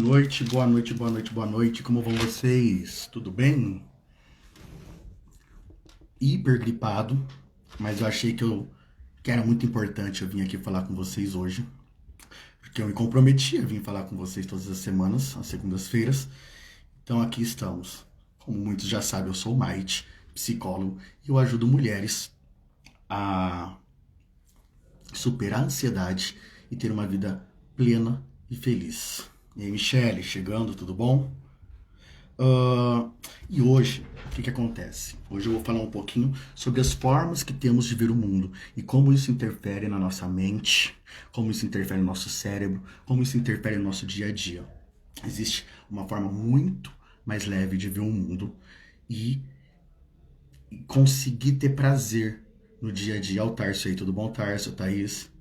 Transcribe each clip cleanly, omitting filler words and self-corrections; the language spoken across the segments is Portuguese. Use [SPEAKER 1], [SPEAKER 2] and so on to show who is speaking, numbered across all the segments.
[SPEAKER 1] Noite, boa noite, boa noite, boa noite. Como vão vocês? Tudo bem? Hiper gripado, mas eu achei que era muito importante eu vir aqui falar com vocês hoje, porque eu me comprometi a vir falar com vocês todas as semanas, às segundas-feiras. Então aqui estamos. Como muitos já sabem, eu sou o Maite, psicólogo, e eu ajudo mulheres a superar a ansiedade e ter uma vida plena e feliz. E aí, Michele, chegando, tudo bom? Ah, e hoje, o que acontece? Hoje eu vou falar um pouquinho sobre as formas que temos de ver o mundo e como isso interfere na nossa mente, como isso interfere no nosso cérebro, como isso interfere no nosso dia a dia. Existe uma forma muito mais leve de ver o mundo e conseguir ter prazer no dia a dia. Ó, o Tarso aí, tudo bom, Tarso, Thaís?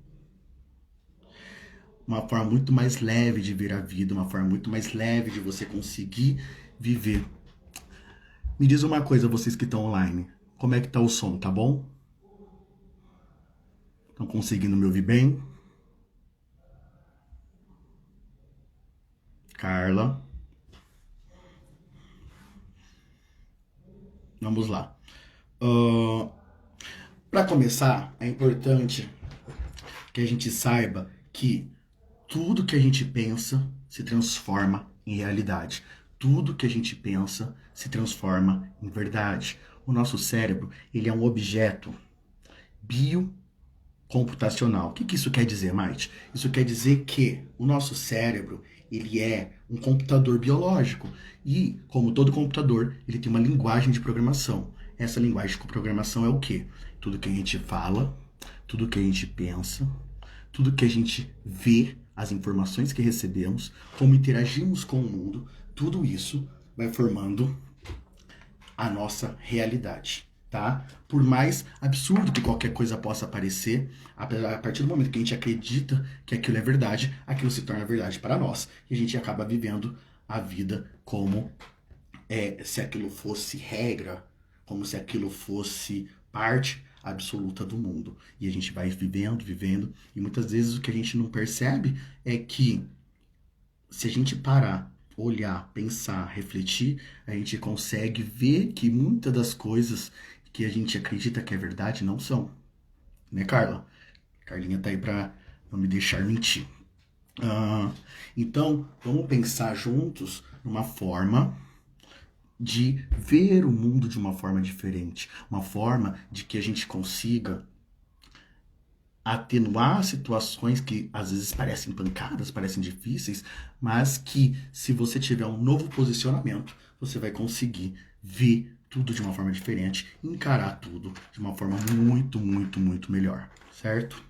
[SPEAKER 1] Uma forma muito mais leve de ver a vida, uma forma muito mais leve de você conseguir viver. Me diz uma coisa, vocês que estão online. Como é que tá o som, tá bom? Estão conseguindo me ouvir bem? Carla, vamos lá. Uh, Para começar, é importante que a gente saiba que tudo que a gente pensa se transforma em realidade. Tudo que a gente pensa se transforma em verdade. O nosso cérebro, ele é um objeto biocomputacional. O que isso quer dizer, Maite? Isso quer dizer que o nosso cérebro, ele é um computador biológico e, como todo computador, ele tem uma linguagem de programação. Essa linguagem de programação é o quê? Tudo que a gente fala, tudo que a gente pensa, tudo que a gente vê, as informações que recebemos, como interagimos com o mundo, tudo isso vai formando a nossa realidade, tá? Por mais absurdo que qualquer coisa possa parecer, a partir do momento que a gente acredita que aquilo é verdade, aquilo se torna verdade para nós e a gente acaba vivendo a vida como se aquilo fosse regra, como se aquilo fosse parte absoluta do mundo. E a gente vai vivendo, vivendo, e muitas vezes o que a gente não percebe é que se a gente parar, olhar, pensar, refletir, a gente consegue ver que muitas das coisas que a gente acredita que é verdade não são. Né, Carla? Carlinha tá aí pra não me deixar mentir. Ah, então, vamos pensar juntos numa forma de ver o mundo de uma forma diferente, uma forma de que a gente consiga atenuar situações que às vezes parecem pancadas, parecem difíceis, mas que se você tiver um novo posicionamento, você vai conseguir ver tudo de uma forma diferente, encarar tudo de uma forma muito, muito, muito melhor, certo?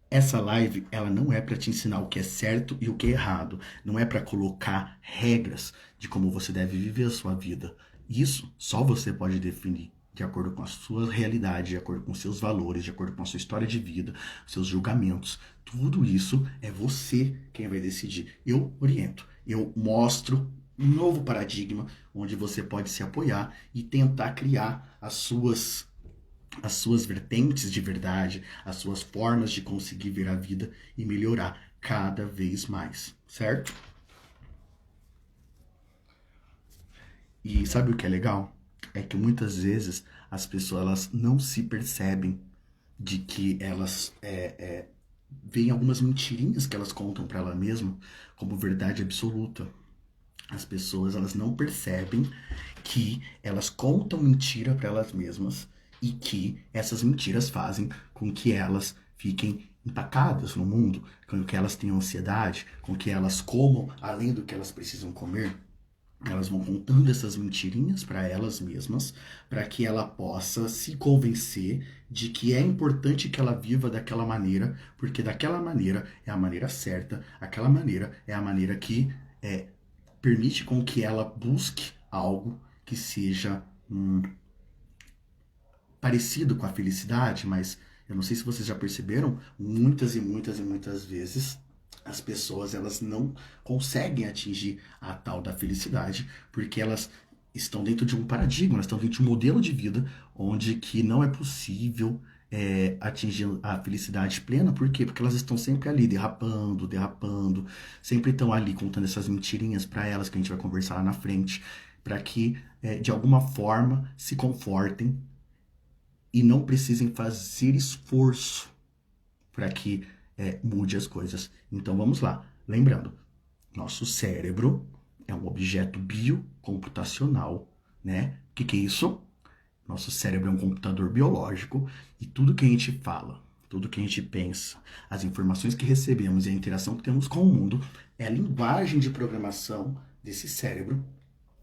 [SPEAKER 1] Essa live, ela não é para te ensinar o que é certo e o que é errado, não é para colocar regras de como você deve viver a sua vida. Isso só você pode definir de acordo com a sua realidade, de acordo com seus valores, de acordo com a sua história de vida, seus julgamentos. Tudo isso é você quem vai decidir. Eu oriento, eu mostro um novo paradigma onde você pode se apoiar e tentar criar as suas vertentes de verdade, as suas formas de conseguir ver a vida e melhorar cada vez mais, certo? E sabe o que é legal? É que muitas vezes as pessoas elas não se percebem de que elas veem algumas mentirinhas que elas contam para ela mesma como verdade absoluta. As pessoas elas não percebem que elas contam mentira para elas mesmas e que essas mentiras fazem com que elas fiquem empacadas no mundo, com que elas tenham ansiedade, com que elas comam além do que elas precisam comer. Elas vão contando essas mentirinhas para elas mesmas, para que ela possa se convencer de que é importante que ela viva daquela maneira, porque daquela maneira é a maneira certa, aquela maneira é a maneira que permite com que ela busque algo que seja parecido com a felicidade, mas eu não sei se vocês já perceberam, muitas e muitas e muitas vezes as pessoas elas não conseguem atingir a tal da felicidade porque elas estão dentro de um paradigma, elas estão dentro de um modelo de vida onde que não é possível atingir a felicidade plena. Por quê? Porque elas estão sempre ali derrapando, derrapando, sempre estão ali contando essas mentirinhas para elas que a gente vai conversar lá na frente, para que de alguma forma se confortem e não precisem fazer esforço para que mude as coisas. Então vamos lá. Lembrando, nosso cérebro é um objeto biocomputacional, né? O que é isso? Nosso cérebro é um computador biológico e tudo que a gente fala, tudo que a gente pensa, as informações que recebemos e a interação que temos com o mundo é a linguagem de programação desse cérebro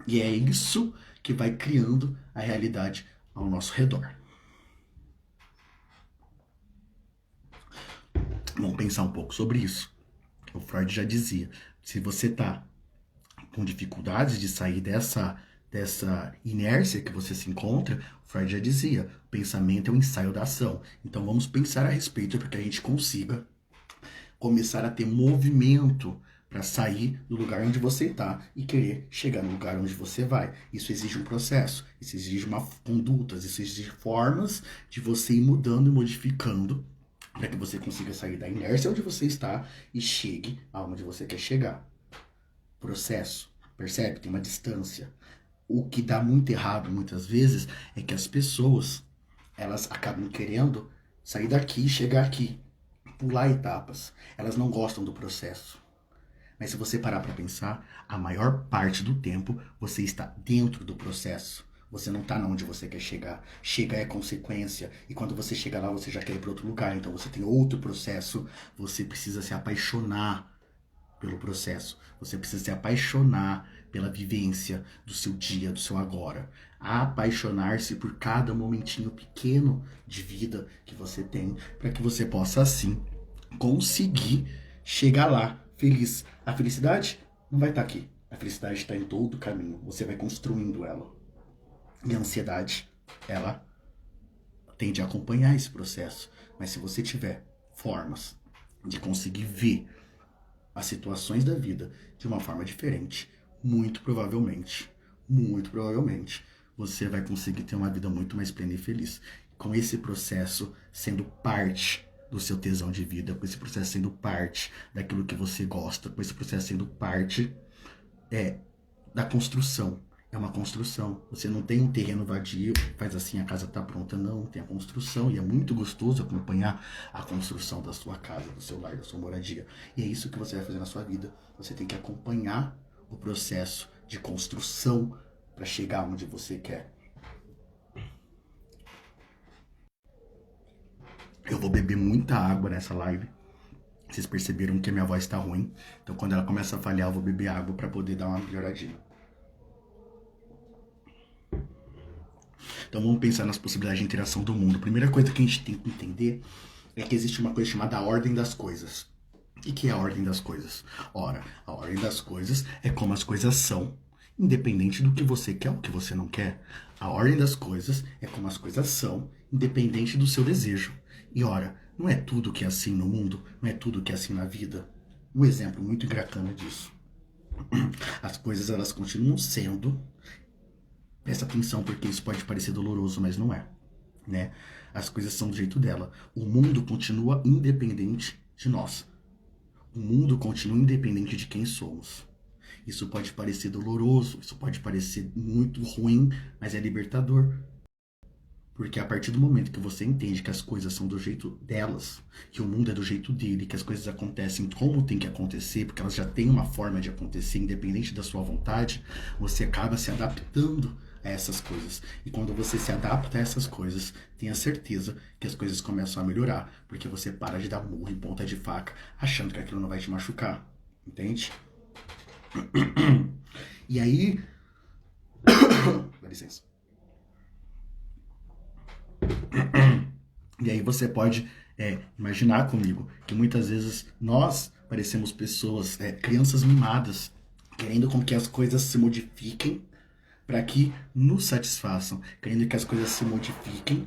[SPEAKER 1] e é isso que vai criando a realidade ao nosso redor. Vamos pensar um pouco sobre isso. O Freud já dizia, se você está com dificuldades de sair dessa inércia que você se encontra, o Freud já dizia, o pensamento é o ensaio da ação. Então vamos pensar a respeito para que a gente consiga começar a ter movimento para sair do lugar onde você está e querer chegar no lugar onde você vai. Isso exige um processo, isso exige condutas, isso exige formas de você ir mudando e modificando para que você consiga sair da inércia onde você está e chegue aonde você quer chegar. Processo, percebe? Tem uma distância. O que dá muito errado muitas vezes é que as pessoas, elas acabam querendo sair daqui e chegar aqui, pular etapas. Elas não gostam do processo. Mas se você parar para pensar, a maior parte do tempo você está dentro do processo. Você não está onde você quer chegar. Chegar é consequência. E quando você chega lá, você já quer ir para outro lugar. Então você tem outro processo. Você precisa se apaixonar pelo processo. Você precisa se apaixonar pela vivência do seu dia, do seu agora. Apaixonar-se por cada momentinho pequeno de vida que você tem, para que você possa, assim, conseguir chegar lá feliz. A felicidade não vai estar aqui. A felicidade está em todo o caminho. Você vai construindo ela. E a ansiedade, ela tende a acompanhar esse processo. Mas se você tiver formas de conseguir ver as situações da vida de uma forma diferente, muito provavelmente, você vai conseguir ter uma vida muito mais plena e feliz. Com esse processo sendo parte do seu tesão de vida, com esse processo sendo parte daquilo que você gosta, com esse processo sendo parte da construção. É uma construção. Você não tem um terreno vadio, faz assim, a casa tá pronta. Não, tem a construção. E é muito gostoso acompanhar a construção da sua casa, do seu lar, da sua moradia. E é isso que você vai fazer na sua vida. Você tem que acompanhar o processo de construção para chegar onde você quer. Eu vou beber muita água nessa live. Vocês perceberam que a minha voz tá ruim. Então quando ela começa a falhar, eu vou beber água para poder dar uma melhoradinha. Então vamos pensar nas possibilidades de interação do mundo. A primeira coisa que a gente tem que entender é que existe uma coisa chamada ordem das coisas. O que é a ordem das coisas? Ora, a ordem das coisas é como as coisas são, independente do que você quer ou que você não quer. A ordem das coisas é como as coisas são, independente do seu desejo. E ora, não é tudo que é assim no mundo, não é tudo que é assim na vida. Um exemplo muito bacana disso. As coisas, elas continuam sendo. Presta atenção, porque isso pode parecer doloroso, mas não é, né? As coisas são do jeito dela. O mundo continua independente de nós. O mundo continua independente de quem somos. Isso pode parecer doloroso, isso pode parecer muito ruim, mas é libertador. Porque a partir do momento que você entende que as coisas são do jeito delas, que o mundo é do jeito dele, que as coisas acontecem como tem que acontecer, porque elas já têm uma forma de acontecer, independente da sua vontade, você acaba se adaptando a essas coisas. E quando você se adapta a essas coisas, tenha certeza que as coisas começam a melhorar, porque você para de dar murro em ponta de faca, achando que aquilo não vai te machucar. Entende? E aí... Dá licença. E aí você pode imaginar comigo que muitas vezes nós parecemos pessoas, crianças mimadas, querendo com que as coisas se modifiquem para que nos satisfaçam, querendo que as coisas se modifiquem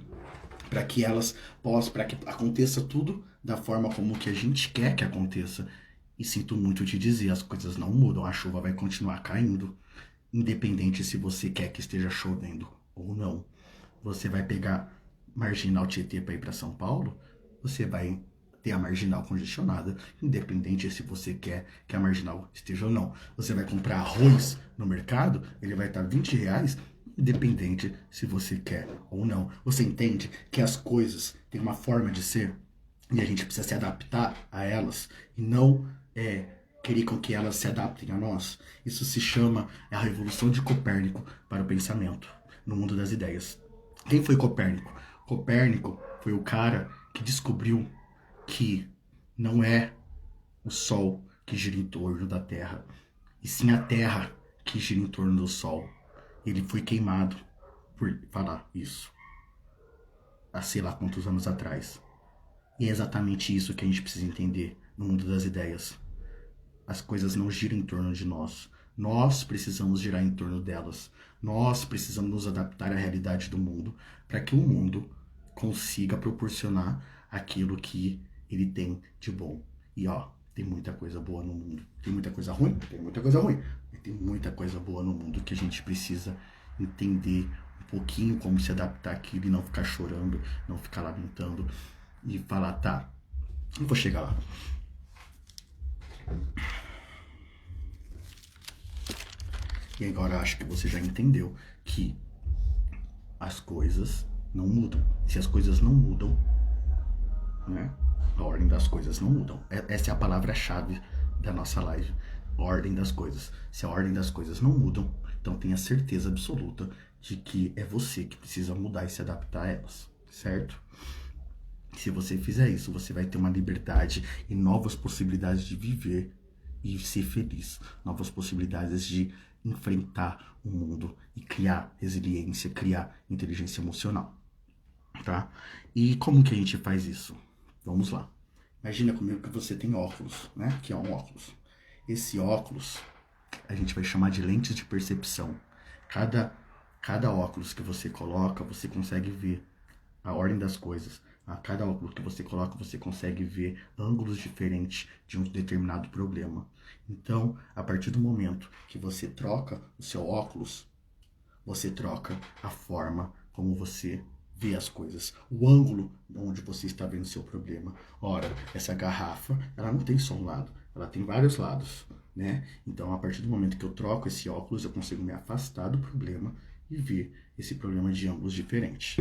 [SPEAKER 1] para que elas possam, para que aconteça tudo da forma como que a gente quer que aconteça. E sinto muito te dizer, as coisas não mudam, a chuva vai continuar caindo, independente se você quer que esteja chovendo ou não. Você vai pegar Marginal Tietê para ir para São Paulo, você vai ter a marginal congestionada, independente se você quer que a marginal esteja ou não. Você vai comprar arroz no mercado, ele vai estar R$ 20, independente se você quer ou não. Você entende que as coisas têm uma forma de ser e a gente precisa se adaptar a elas e não querer com que elas se adaptem a nós? Isso se chama a revolução de Copérnico para o pensamento no mundo das ideias. Quem foi Copérnico? Copérnico foi o cara que descobriu que não é o Sol que gira em torno da Terra, e sim a Terra que gira em torno do Sol. Ele foi queimado por falar isso há sei lá quantos anos atrás. E é exatamente isso que a gente precisa entender no mundo das ideias. As coisas não giram em torno de nós. Nós precisamos girar em torno delas. Nós precisamos nos adaptar à realidade do mundo para que o mundo consiga proporcionar aquilo que ele tem de bom. E tem muita coisa boa no mundo. Tem muita coisa ruim? Tem muita coisa ruim. Mas tem muita coisa boa no mundo que a gente precisa entender um pouquinho como se adaptar àquilo e não ficar chorando, não ficar lamentando e falar, tá, eu vou chegar lá. E agora acho que você já entendeu que as coisas não mudam. Se as coisas não mudam, né? A ordem das coisas não mudam. Essa é a palavra-chave da nossa live. A ordem das coisas. Se a ordem das coisas não mudam, então tenha certeza absoluta de que é você que precisa mudar e se adaptar a elas, certo? Se você fizer isso, você vai ter uma liberdade e novas possibilidades de viver e ser feliz. Novas possibilidades de enfrentar o mundo e criar resiliência, criar inteligência emocional, tá? E como que a gente faz isso? Vamos lá. Imagina comigo que você tem óculos, né? Que é um óculos. Esse óculos a gente vai chamar de lentes de percepção. Cada óculos que você coloca, você consegue ver a ordem das coisas. A cada óculos que você coloca, você consegue ver ângulos diferentes de um determinado problema. Então, a partir do momento que você troca o seu óculos, você troca a forma como você vê as coisas, o ângulo onde você está vendo o seu problema. Ora, essa garrafa, ela não tem só um lado, ela tem vários lados, né? Então, a partir do momento que eu troco esse óculos, eu consigo me afastar do problema e ver esse problema de ângulos diferentes.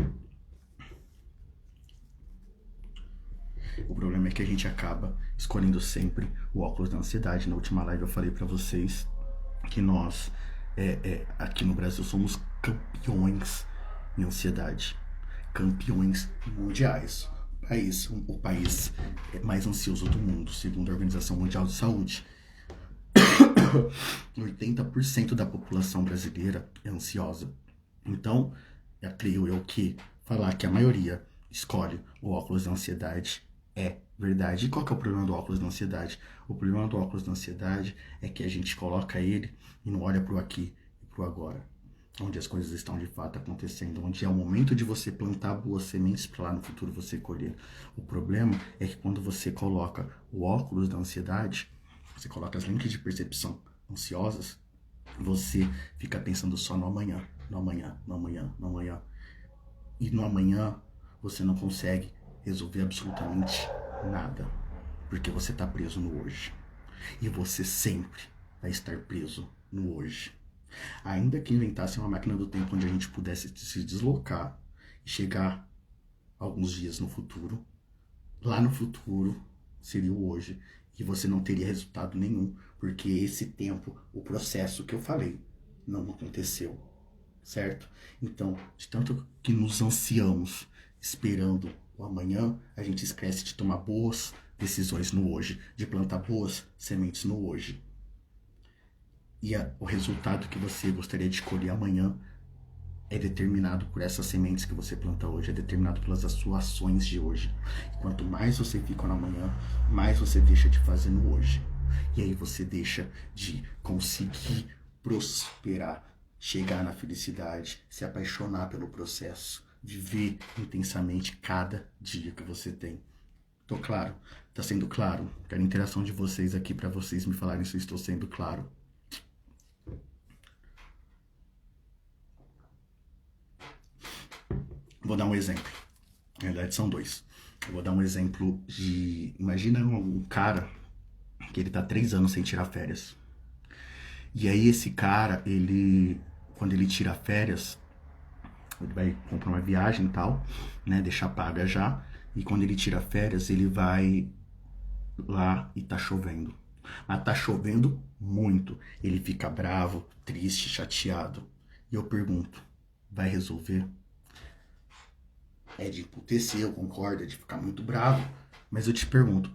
[SPEAKER 1] O problema é que a gente acaba escolhendo sempre o óculos da ansiedade. Na última live eu falei pra vocês que nós, aqui no Brasil, somos campeões em ansiedade. Campeões mundiais. O país mais ansioso do mundo, segundo a Organização Mundial de Saúde. 80% da população brasileira é ansiosa. Então, creio eu que falar que a maioria escolhe o óculos da ansiedade é verdade. E qual que é o problema do óculos da ansiedade? O problema do óculos da ansiedade é que a gente coloca ele e não olha pro aqui e pro agora, onde as coisas estão de fato acontecendo, onde é o momento de você plantar boas sementes para lá no futuro você colher. O problema é que quando você coloca o óculos da ansiedade, você coloca as lentes de percepção ansiosas, você fica pensando só no amanhã, no amanhã, no amanhã, no amanhã. E no amanhã você não consegue resolver absolutamente nada, porque você está preso no hoje. E você sempre vai estar preso no hoje. Ainda que inventasse uma máquina do tempo onde a gente pudesse se deslocar e chegar alguns dias no futuro, lá no futuro seria o hoje, e você não teria resultado nenhum, porque esse tempo, o processo que eu falei, não aconteceu, certo? Então, de tanto que nos ansiamos esperando o amanhã, a gente esquece de tomar boas decisões no hoje, de plantar boas sementes no hoje. E o resultado que você gostaria de colher amanhã é determinado por essas sementes que você planta hoje, é determinado pelas suas ações de hoje. E quanto mais você fica no amanhã, mais você deixa de fazer no hoje. E aí você deixa de conseguir prosperar, chegar na felicidade, se apaixonar pelo processo, viver intensamente cada dia que você tem. Tô claro? Tá sendo claro? Quero a interação de vocês aqui para vocês me falarem se eu estou sendo claro. Vou dar um exemplo. Na verdade, são dois. Eu vou dar um exemplo de... Imagina um cara que ele tá 3 anos sem tirar férias. E aí esse cara, quando ele tira férias, ele vai comprar uma viagem e tal, né? Deixar paga já. E quando ele tira férias, ele vai lá e tá chovendo. Mas tá chovendo muito. Ele fica bravo, triste, chateado. E eu pergunto, vai resolver? É de emputecer, eu concordo, é de ficar muito bravo. Mas eu te pergunto,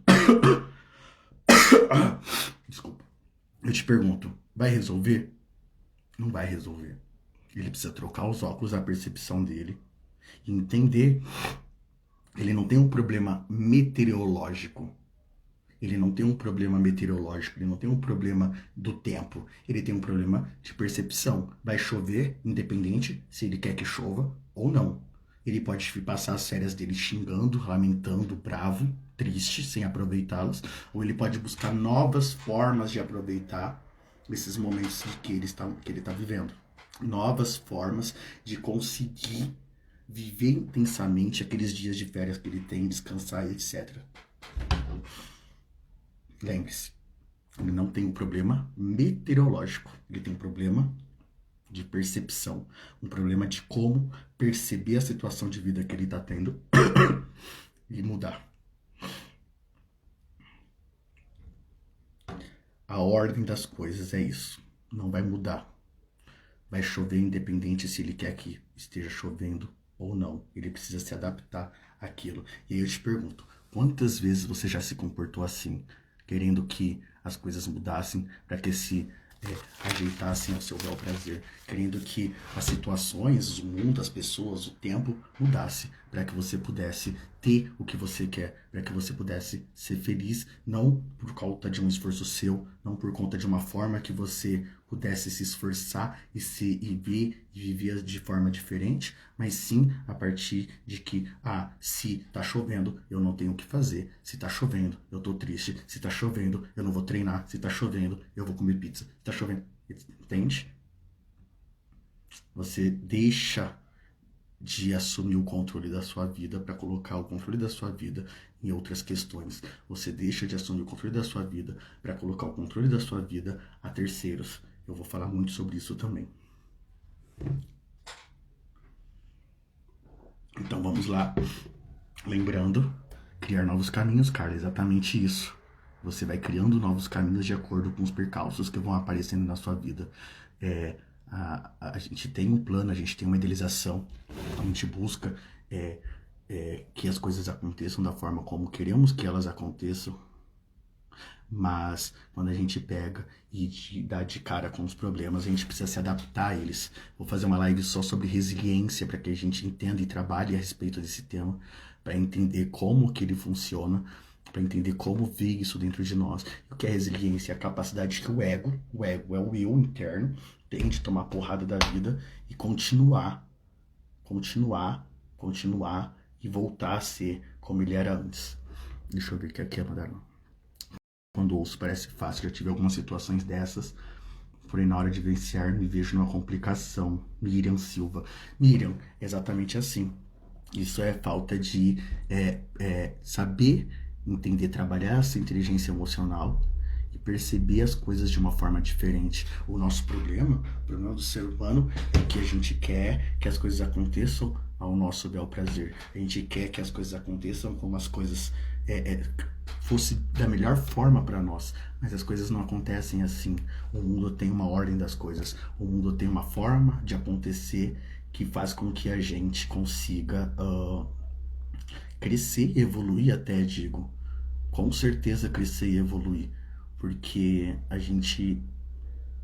[SPEAKER 1] desculpa, eu te pergunto, vai resolver? Não vai resolver. Ele precisa trocar os óculos da percepção dele e entender que ele não tem um problema meteorológico. Ele não tem um problema meteorológico, ele não tem um problema do tempo, ele tem um problema de percepção. Vai chover, independente se ele quer que chova ou não. Ele pode passar as férias dele xingando, lamentando, bravo, triste, sem aproveitá-las, ou ele pode buscar novas formas de aproveitar esses momentos que ele está vivendo. Novas formas de conseguir viver intensamente aqueles dias de férias que ele tem, descansar e etc. Lembre-se, ele não tem um problema meteorológico, ele tem um problema de percepção, um problema de como perceber a situação de vida que ele está tendo e mudar. A ordem das coisas é isso, não vai mudar. Vai chover independente se ele quer que esteja chovendo ou não. Ele precisa se adaptar àquilo. E aí eu te pergunto, quantas vezes você já se comportou assim, querendo que as coisas mudassem para que se ajeitassem ao seu bel prazer, querendo que as situações, o mundo, as pessoas, o tempo mudasse para que você pudesse ter o que você quer, para que você pudesse ser feliz, não por conta de um esforço seu, não por conta de uma forma que você pudesse se esforçar e ver e viver de forma diferente, mas sim a partir de que, se tá chovendo, eu não tenho o que fazer, se tá chovendo, eu tô triste, se tá chovendo, eu não vou treinar, se tá chovendo, eu vou comer pizza, se tá chovendo, entende? Você deixa de assumir o controle da sua vida para colocar o controle da sua vida em outras questões. Você deixa de assumir o controle da sua vida para colocar o controle da sua vida a terceiros. Eu vou falar muito sobre isso também. Então vamos lá. Lembrando, criar novos caminhos, Carla, é exatamente isso. Você vai criando novos caminhos de acordo com os percalços que vão aparecendo na sua vida. A gente tem um plano, a gente tem uma idealização, a gente busca que as coisas aconteçam da forma como queremos que elas aconteçam, mas quando a gente pega e dá de cara com os problemas, a gente precisa se adaptar a eles. Vou fazer uma live só sobre resiliência para que a gente entenda e trabalhe a respeito desse tema, para entender como que ele funciona, para entender como ver isso dentro de nós. O que é resiliência? É a capacidade que o ego é o eu interno, tem de tomar porrada da vida e continuar e voltar a ser como ele era antes. Deixa eu ver o que aqui é, Madalena. Quando ouço parece fácil, já tive algumas situações dessas, porém na hora de vencer me vejo numa complicação. Miriam Silva. Miriam, exatamente assim. Isso é falta de saber entender, trabalhar essa inteligência emocional e perceber as coisas de uma forma diferente. O nosso problema, o problema do ser humano, é que a gente quer que as coisas aconteçam ao nosso bel prazer. A gente quer que as coisas aconteçam como as coisas fosse da melhor forma para nós, mas as coisas não acontecem assim. O mundo tem uma ordem das coisas, o mundo tem uma forma de acontecer que faz com que a gente consiga crescer e evoluir, até digo, com certeza crescer e evoluir, porque a gente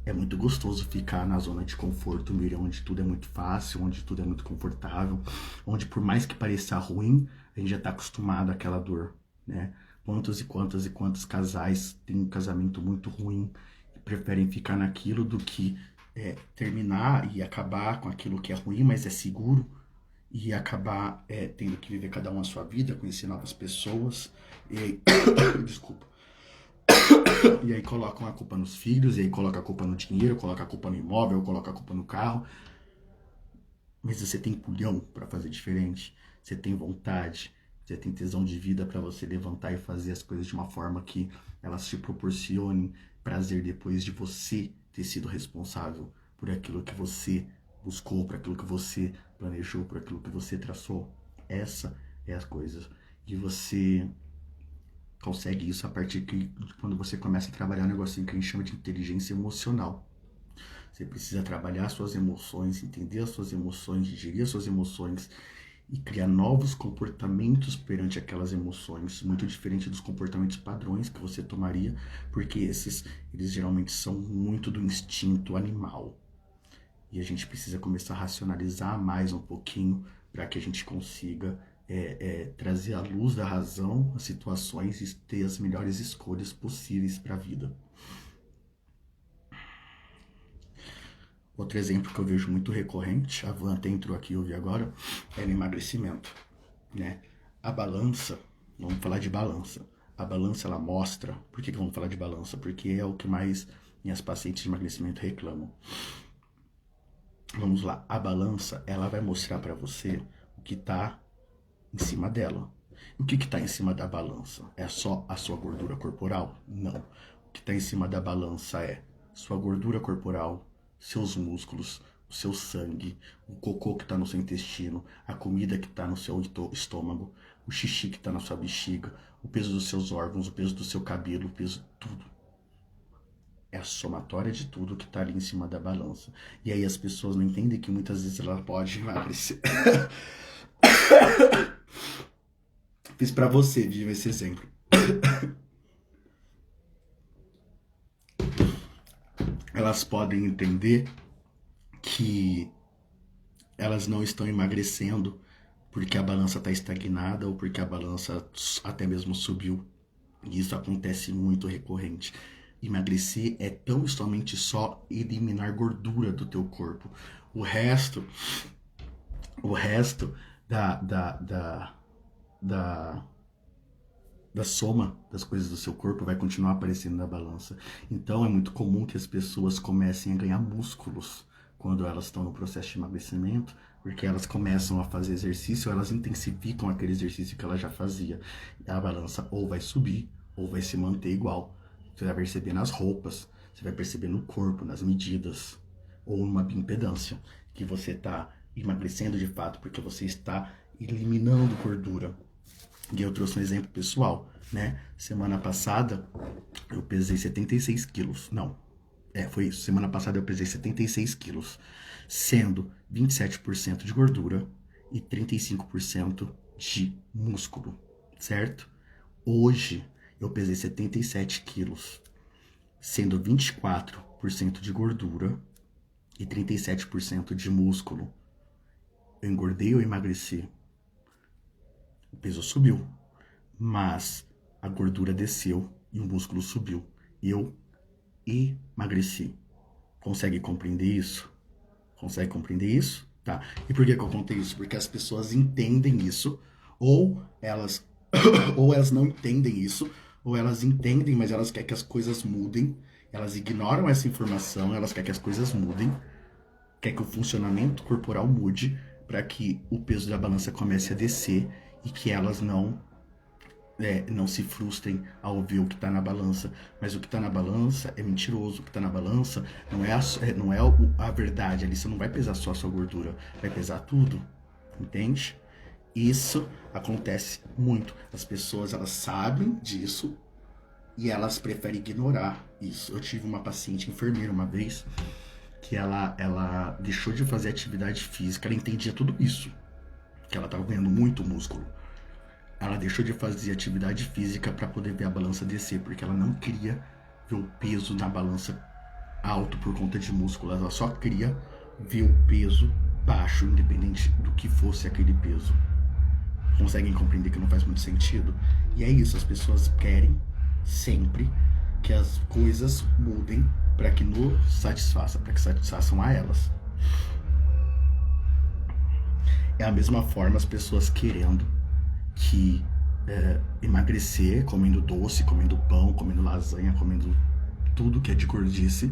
[SPEAKER 1] é muito gostoso ficar na zona de conforto, Miriam, onde tudo é muito fácil, onde tudo é muito confortável, onde por mais que pareça ruim, a gente já está acostumado àquela dor, né? Quantos e quantos casais têm um casamento muito ruim e preferem ficar naquilo do que terminar e acabar com aquilo que é ruim, mas é seguro, e acabar tendo que viver cada um a sua vida, conhecer novas pessoas, e desculpa. E aí colocam a culpa nos filhos, e aí coloca a culpa no dinheiro, coloca a culpa no imóvel, coloca a culpa no carro. Mas você tem culhão para fazer diferente? você tem vontade, você tem tesão de vida para você levantar e fazer as coisas de uma forma que elas te proporcionem prazer depois de você ter sido responsável por aquilo que você buscou, por aquilo que você planejou, por aquilo que você traçou. Essa é as coisas. E você consegue isso a partir de quando você começa a trabalhar um negocinho que a gente chama de inteligência emocional. Você precisa trabalhar suas emoções, entender as suas emoções, digerir as suas emoções e criar novos comportamentos perante aquelas emoções, muito diferente dos comportamentos padrões que você tomaria, porque eles geralmente são muito do instinto animal. E a gente precisa começar a racionalizar mais um pouquinho para que a gente consiga trazer à luz da razão as situações e ter as melhores escolhas possíveis para a vida. Outro exemplo que eu vejo muito recorrente, a Van até entrou aqui, eu vi agora, é no emagrecimento, né? A balança, vamos falar de balança. A balança, ela mostra, por que vamos falar de balança? Porque é o que mais minhas pacientes de emagrecimento reclamam. Vamos lá, a balança, ela vai mostrar para você o que tá em cima dela. O que está em cima da balança? É só a sua gordura corporal? Não. O que está em cima da balança é sua gordura corporal, seus músculos, o seu sangue, o cocô que está no seu intestino, a comida que está no seu estômago, o xixi que está na sua bexiga, o peso dos seus órgãos, o peso do seu cabelo, o peso de tudo. É a somatória de tudo que está ali em cima da balança. E aí as pessoas não entendem que muitas vezes ela pode emagrecer. Fiz pra você, viu, esse exemplo. Elas podem entender que elas não estão emagrecendo porque a balança está estagnada ou porque a balança até mesmo subiu. E isso acontece muito recorrente. Emagrecer é tão e somente só eliminar gordura do teu corpo. O resto da soma das coisas do seu corpo vai continuar aparecendo na balança. Então é muito comum que as pessoas comecem a ganhar músculos quando elas estão no processo de emagrecimento, porque elas começam a fazer exercício, elas intensificam aquele exercício que ela já fazia. E a balança ou vai subir ou vai se manter igual. Você vai perceber nas roupas, você vai perceber no corpo, nas medidas, ou numa bioimpedância, que você está emagrecendo de fato porque você está eliminando gordura. E eu trouxe um exemplo pessoal, né? Semana passada eu pesei 76 quilos. Não, foi isso. Semana passada eu pesei 76 quilos, sendo 27% de gordura e 35% de músculo, certo? Hoje eu pesei 77 quilos, sendo 24% de gordura e 37% de músculo. Eu engordei ou emagreci? O peso subiu, mas a gordura desceu e o músculo subiu. Eu emagreci. Consegue compreender isso? Consegue compreender isso? Tá. E por que eu contei isso? Porque as pessoas entendem isso, ou elas não entendem isso, ou elas entendem, mas elas querem que as coisas mudem. Elas ignoram essa informação, elas querem que as coisas mudem, quer que o funcionamento corporal mude para que o peso da balança comece a descer e que elas não se frustrem ao ver o que está na balança. Mas o que está na balança é mentiroso. O que está na balança não é a verdade. Ali você não vai pesar só a sua gordura, vai pesar tudo, entende? Isso acontece muito. As pessoas, elas sabem disso e elas preferem ignorar isso. Eu tive uma paciente enfermeira uma vez que ela deixou de fazer atividade física. Ela entendia tudo isso, que ela estava ganhando muito músculo. Ela deixou de fazer atividade física para poder ver a balança descer, porque ela não queria ver o peso na balança alto por conta de músculo. Ela só queria ver o peso baixo, independente do que fosse aquele peso. Conseguem compreender que não faz muito sentido? E é isso, as pessoas querem sempre que as coisas mudem para que nos satisfaça, para que satisfaçam a elas. É a mesma forma as pessoas querendo que emagrecer, comendo doce, comendo pão, comendo lasanha, comendo tudo que é de gordice,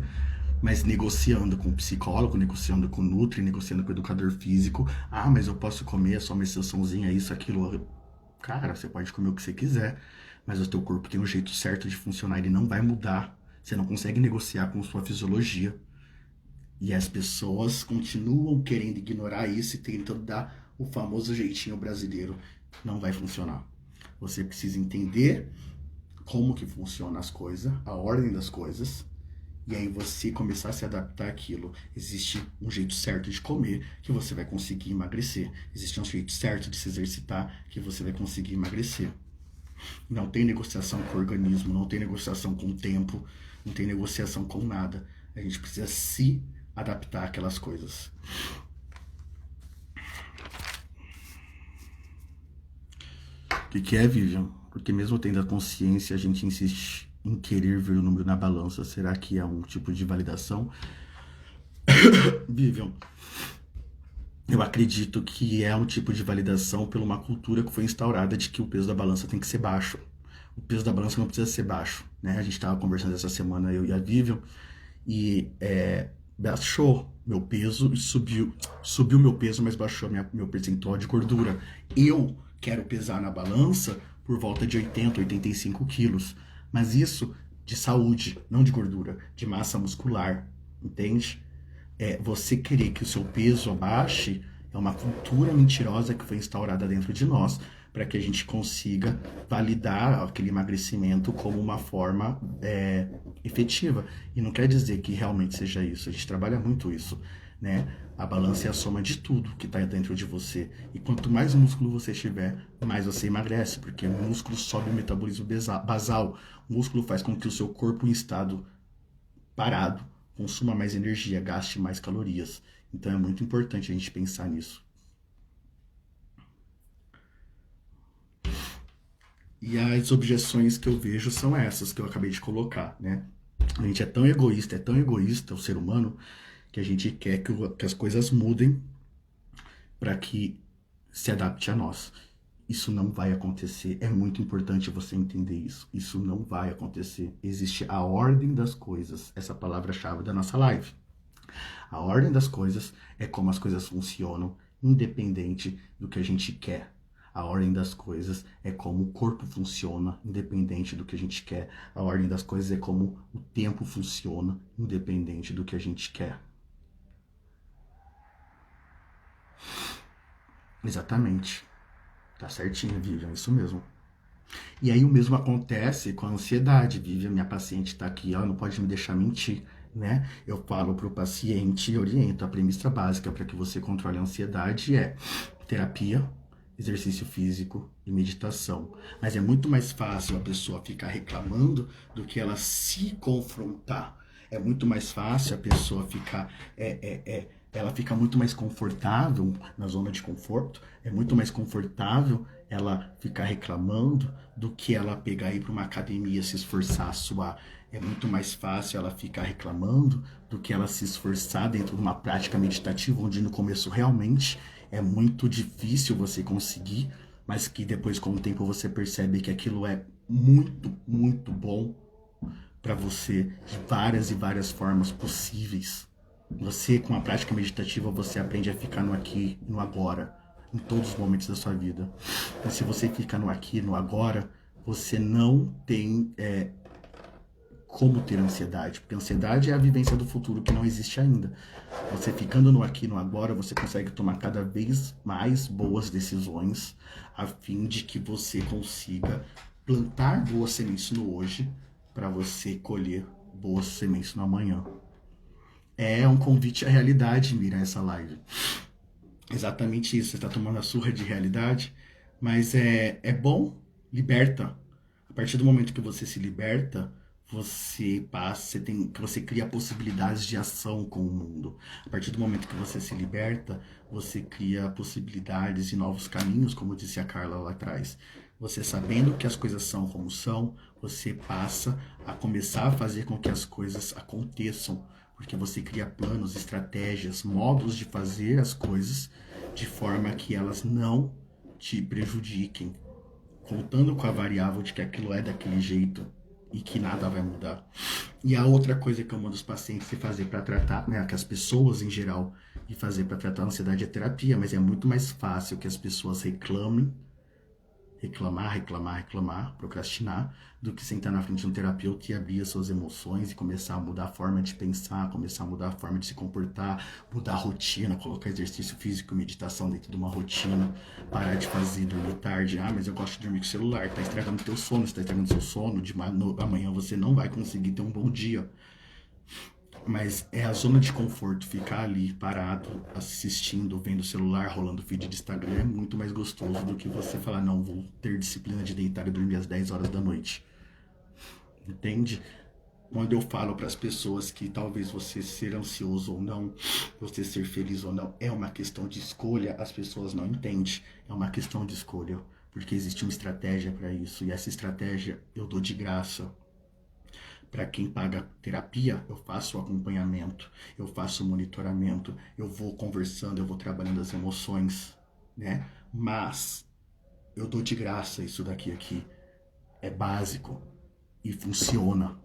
[SPEAKER 1] mas negociando com o psicólogo, negociando com o nutri, negociando com o educador físico. Ah, mas eu posso comer só uma exceçãozinha, isso, aquilo. Cara, você pode comer o que você quiser, mas o teu corpo tem um jeito certo de funcionar, ele não vai mudar. Você não consegue negociar com sua fisiologia. E as pessoas continuam querendo ignorar isso e tentando dar o famoso jeitinho brasileiro. Não vai funcionar. Você precisa entender como que funciona as coisas, a ordem das coisas, e aí você começar a se adaptar àquilo. Existe um jeito certo de comer que você vai conseguir emagrecer. Existe um jeito certo de se exercitar que você vai conseguir emagrecer. Não tem negociação com o organismo, não tem negociação com o tempo, não tem negociação com nada. A gente precisa se adaptar àquelas coisas. O que é, Vivian? Porque mesmo tendo a consciência, a gente insiste em querer ver o número na balança. Será que é um tipo de validação? Vivian, eu acredito que é um tipo de validação por uma cultura que foi instaurada de que o peso da balança tem que ser baixo. O peso da balança não precisa ser baixo, né? A gente estava conversando essa semana, eu e a Vivian, e baixou meu peso e subiu meu peso, mas baixou meu percentual de gordura. Eu quero pesar na balança por volta de 80, 85 quilos, mas isso de saúde, não de gordura, de massa muscular, entende? Você querer que o seu peso abaixe é uma cultura mentirosa que foi instaurada dentro de nós para que a gente consiga validar aquele emagrecimento como uma forma efetiva. E não quer dizer que realmente seja isso. A gente trabalha muito isso, né? A balança é a soma de tudo que está dentro de você. E quanto mais músculo você tiver, mais você emagrece, porque o músculo sobe o metabolismo basal. O músculo faz com que o seu corpo em estado parado consuma mais energia, gaste mais calorias. Então é muito importante a gente pensar nisso. E as objeções que eu vejo são essas que eu acabei de colocar, né? A gente é tão egoísta, o ser humano, que a gente quer que as coisas mudem para que se adapte a nós. Isso não vai acontecer. É muito importante você entender isso. Isso não vai acontecer. Existe a ordem das coisas, essa palavra-chave da nossa live. A ordem das coisas é como as coisas funcionam, independente do que a gente quer. A ordem das coisas é como o corpo funciona, independente do que a gente quer. A ordem das coisas é como o tempo funciona, independente do que a gente quer. Exatamente. Tá certinho, Vivian, isso mesmo. E aí o mesmo acontece com a ansiedade. Vivian, minha paciente tá aqui, ela não pode me deixar mentir, né? Eu falo pro paciente e oriento a premissa básica para que você controle a ansiedade é terapia, exercício físico e meditação. Mas é muito mais fácil a pessoa ficar reclamando do que ela se confrontar. É muito mais fácil a pessoa ficar ela fica muito mais confortável na zona de conforto, é muito mais confortável ela ficar reclamando do que ela pegar e ir para uma academia, se esforçar, suar. É muito mais fácil ela ficar reclamando do que ela se esforçar dentro de uma prática meditativa, onde no começo realmente é muito difícil você conseguir, mas que depois com o tempo você percebe que aquilo é muito, muito bom para você de várias e várias formas possíveis. Você, com a prática meditativa, você aprende a ficar no aqui e no agora, em todos os momentos da sua vida. E se você fica no aqui e no agora, você não tem como ter ansiedade, porque ansiedade é a vivência do futuro que não existe ainda. Você ficando no aqui e no agora, você consegue tomar cada vez mais boas decisões, a fim de que você consiga plantar boas sementes no hoje, para você colher boas sementes no amanhã. É um convite à realidade, Mira, essa live. Exatamente isso, você está tomando a surra de realidade, mas é bom, liberta. A partir do momento que você se liberta, você cria possibilidades de ação com o mundo. A partir do momento que você se liberta, você cria possibilidades e novos caminhos, como disse a Carla lá atrás. Você sabendo que as coisas são como são, você passa a começar a fazer com que as coisas aconteçam, porque você cria planos, estratégias, modos de fazer as coisas de forma que elas não te prejudiquem, contando com a variável de que aquilo é daquele jeito, e que nada vai mudar. E a outra coisa que eu mando os pacientes fazer para tratar, né, que as pessoas em geral e fazer para tratar a ansiedade é terapia, mas é muito mais fácil que as pessoas reclamar, procrastinar, do que sentar na frente de um terapeuta e abrir as suas emoções e começar a mudar a forma de pensar, começar a mudar a forma de se comportar, mudar a rotina, colocar exercício físico e meditação dentro de uma rotina, parar de fazer dormir tarde. Ah, mas eu gosto de dormir com o celular, tá estragando teu sono, se tá estragando seu sono, amanhã você não vai conseguir ter um bom dia. Mas é a zona de conforto, ficar ali parado, assistindo, vendo o celular, rolando feed de Instagram, é muito mais gostoso do que você falar, não, vou ter disciplina de deitar e dormir às 10 horas da noite. Entende? Quando eu falo para as pessoas que talvez você ser ansioso ou não, você ser feliz ou não, é uma questão de escolha, as pessoas não entendem. É uma questão de escolha, porque existe uma estratégia para isso, e essa estratégia eu dou de graça. Para quem paga terapia, eu faço o acompanhamento, eu faço o monitoramento, eu vou conversando, eu vou trabalhando as emoções, né? Mas eu dou de graça isso daqui aqui. É básico e funciona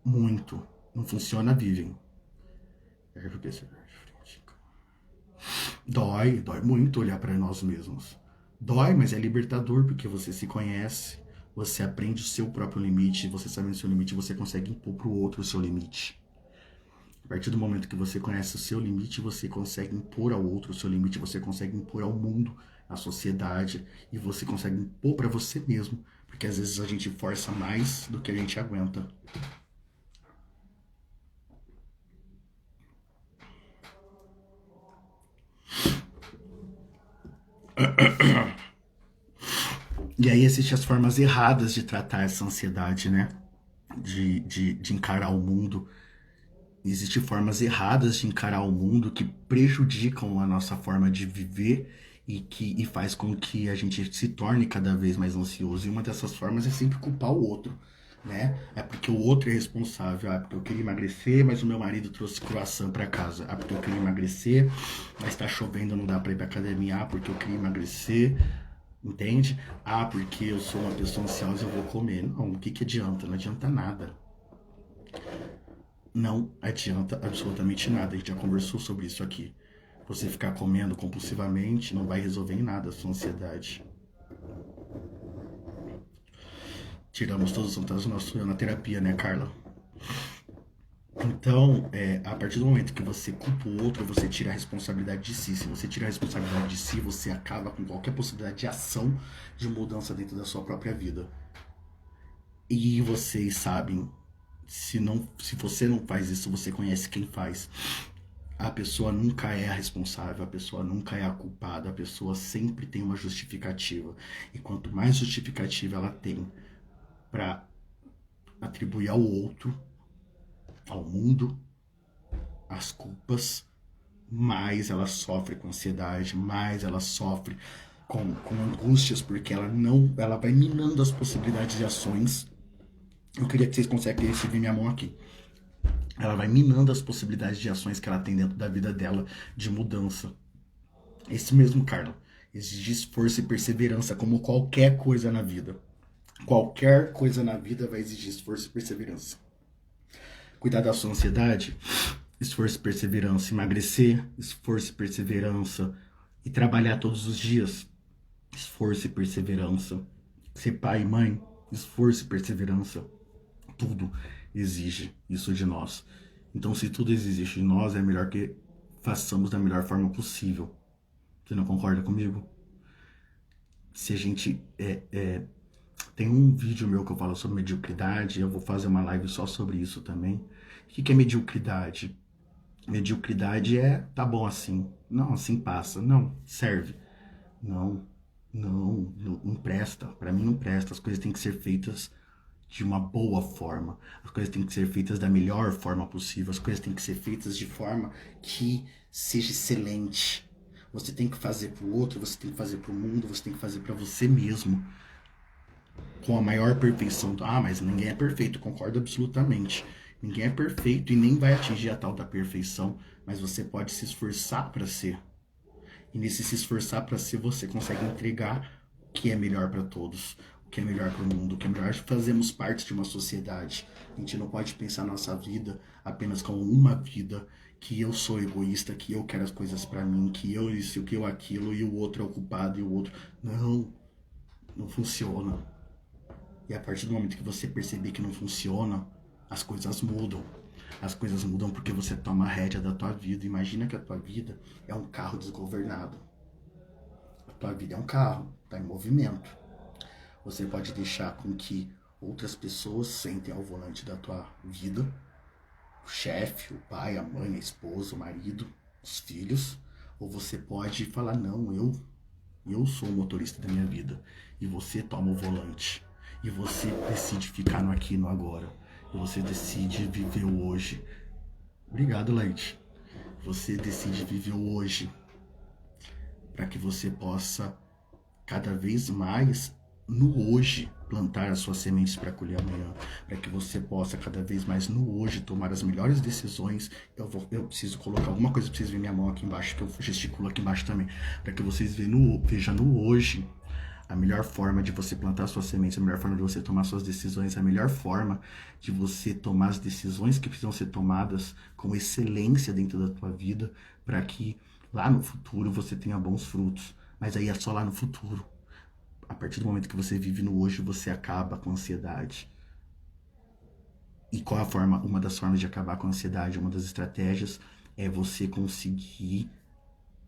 [SPEAKER 1] muito. Não funciona, vivem. Dói muito olhar para nós mesmos. Dói, mas é libertador porque você se conhece, você aprende o seu próprio limite, você sabendo o seu limite, você consegue impor pro outro o seu limite. A partir do momento que você conhece o seu limite, você consegue impor ao outro o seu limite, você consegue impor ao mundo, à sociedade, e você consegue impor para você mesmo, porque às vezes a gente força mais do que a gente aguenta. E aí existem as formas erradas de tratar essa ansiedade, né? De encarar o mundo. Existem formas erradas de encarar o mundo que prejudicam a nossa forma de viver e faz com que a gente se torne cada vez mais ansioso. E uma dessas formas é sempre culpar o outro, né? É porque o outro é responsável. Ah, porque eu queria emagrecer, mas o meu marido trouxe croissant para casa. Ah, porque eu queria emagrecer, mas tá chovendo, não dá para ir pra academia. Ah, porque eu queria emagrecer, entende? Ah, porque eu sou uma pessoa ansiosa, eu vou comer. Não, o que que adianta? Não adianta nada. Não adianta absolutamente nada. A gente já conversou sobre isso aqui. Você ficar comendo compulsivamente não vai resolver em nada a sua ansiedade. Tiramos todos os vantagens do nosso eu na terapia, né, Carla? Então, a partir do momento que você culpa o outro, você tira a responsabilidade de si. Se você tira a responsabilidade de si, você acaba com qualquer possibilidade de ação, de mudança dentro da sua própria vida. E vocês sabem, se você não faz isso, você conhece quem faz. A pessoa nunca é a responsável, a pessoa nunca é a culpada, a pessoa sempre tem uma justificativa. E quanto mais justificativa ela tem para atribuir ao outro, ao mundo, as culpas, mais ela sofre com ansiedade, mais ela sofre com angústias, porque ela vai minando as possibilidades de ações. Eu queria que vocês conseguissem ver minha mão aqui. Ela vai minando as possibilidades de ações que ela tem dentro da vida dela de mudança. Esse mesmo, Carla, exige esforço e perseverança, como qualquer coisa na vida. Qualquer coisa na vida vai exigir esforço e perseverança. Cuidar da sua ansiedade, esforço e perseverança. Emagrecer, esforço e perseverança. E trabalhar todos os dias, esforço e perseverança. Ser pai e mãe, esforço e perseverança. Tudo exige isso de nós. Então, se tudo exige de nós, é melhor que façamos da melhor forma possível. Você não concorda comigo? Se a gente... Tem um vídeo meu que eu falo sobre mediocridade, eu vou fazer uma live só sobre isso também. O que é mediocridade? Mediocridade é, tá bom assim. Não, assim passa. Não, serve. Não, não presta. Pra mim não presta. As coisas têm que ser feitas de uma boa forma. As coisas têm que ser feitas da melhor forma possível. As coisas têm que ser feitas de forma que seja excelente. Você tem que fazer pro outro, você tem que fazer pro mundo, você tem que fazer pra você mesmo. Com a maior perfeição. Ah, mas ninguém é perfeito, concordo absolutamente. Ninguém é perfeito e nem vai atingir a tal da perfeição, mas você pode se esforçar para ser. E nesse se esforçar para ser, você consegue entregar o que é melhor para todos, que é melhor para o mundo, que é melhor fazermos parte de uma sociedade. A gente não pode pensar nossa vida apenas como uma vida, que eu sou egoísta, que eu quero as coisas para mim, que eu isso, que eu aquilo, e o outro é o culpado, e o outro... Não, não funciona. E a partir do momento que você perceber que não funciona, as coisas mudam. As coisas mudam porque você toma a rédea da tua vida. Imagina que a tua vida é um carro desgovernado. A tua vida é um carro, está em movimento. Você pode deixar com que outras pessoas sentem ao volante da tua vida. O chefe, o pai, a mãe, a esposa, o marido, os filhos. Ou você pode falar, não, eu sou o motorista da minha vida. E você toma o volante. E você decide ficar no aqui e no agora. E você decide viver o hoje. Obrigado, Leite. Você decide viver o hoje. Para que você possa cada vez mais no hoje plantar as suas sementes para colher amanhã, para que você possa cada vez mais no hoje tomar as melhores decisões. Eu preciso colocar alguma coisa para vocês verem minha mão aqui embaixo, que eu gesticulo aqui embaixo também, para que vocês vejam no hoje a melhor forma de você plantar suas sementes, a melhor forma de você tomar suas decisões, a melhor forma de você tomar as decisões que precisam ser tomadas com excelência dentro da tua vida, para que lá no futuro você tenha bons frutos. Mas aí é só lá no futuro. A partir do momento que você vive no hoje, você acaba com a ansiedade. E qual a forma? Uma das formas de acabar com a ansiedade, uma das estratégias, é você conseguir